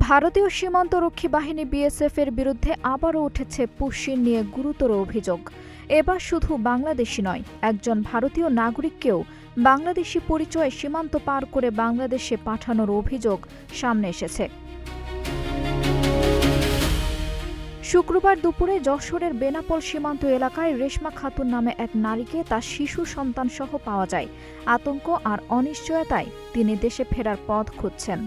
ভারতীয় সীমান্তরক্ষী বাহিনী বিএসএফ এর বিরুদ্ধে আবারও উঠেছে পুশিন নিয়ে গুরুতর অভিযোগ। এবার শুধু বাংলাদেশি নয়, একজন ভারতীয় নাগরিককেও বাংলাদেশি পরিচয়ে সীমান্ত পার করে বাংলাদেশে পাঠানোর অভিযোগ সামনে এসেছে। শুক্রবার দুপুরে যশোরের বেনাপোল সীমান্ত এলাকায় রেশমা খাতুন নামে এক নারীকে তার শিশু সন্তানসহ পাওয়া যায়। আতঙ্ক আর অনিশ্চয়তায় তিনি দেশে ফেরার পথ খুঁজছেন।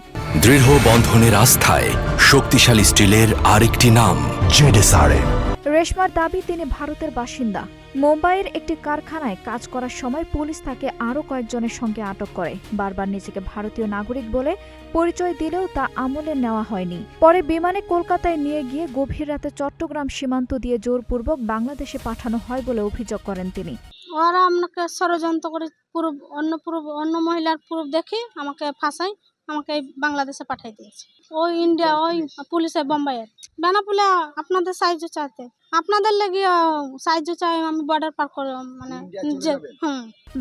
দৃঢ় বন্ধনের আস্থায় শক্তিশালী স্টিলের আরেকটি নাম জেডএসআরএম। রেশমার দাবি, তিনি ভারতের বাসিন্দা। মুম্বাইয়ের একটি কারখানায় কাজ করার সময় পুলিশ তাকে আরও কয়েকজনের সঙ্গে আটক করে। বারবার নিজেকে ভারতীয় নাগরিক বলে পরিচয় দিলেও তা আমলে নেওয়া হয়নি। পরে বিমানে কলকাতায় নিয়ে গিয়ে গভীর রাতে চট্টগ্রাম সীমান্ত দিয়ে জোরপূর্বক বাংলাদেশে পাঠানো হয় বলে অভিযোগ করেন তিনি। ওরা আমাকে ষড়যন্ত্র করে অন্য মহিলার প্রুফ দেখে আমাকে ফাঁসাই, আমাকে বাংলাদেশে পাঠিয়ে দিয়েছে। ওই ইন্ডিয়া, ওই পুলিশে বোম্বাইয়ের বেনাপোলে আপনাদের সাহায্য চাইতে, আপনাদের লেগে সাহায্য চাই, আমি বর্ডার পার করে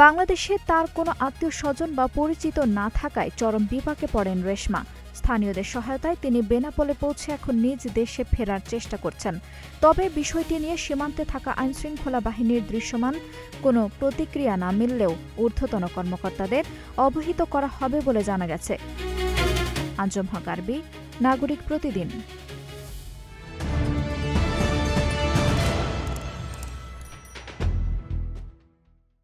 বাংলাদেশে তার কোনো আত্মীয় স্বজন বা পরিচিত না থাকায় চরম বিপাকে পড়েন রেশমা। স্থানীয়দের সহায়তায় তিনি বেনাপোলে পৌঁছে এখন নিজ দেশে ফেরার চেষ্টা করছেন। তবে বিষয়টি নিয়ে সীমান্তে থাকা আইনশৃঙ্খলা বাহিনীর দৃশ্যমান কোনো প্রতিক্রিয়া না মিললেও ঊর্ধ্বতন কর্মকর্তাদের অবহিত করা হবে বলে জানা গেছে। আঞ্জুম হক আরবি, নাগরিক প্রতিদিন।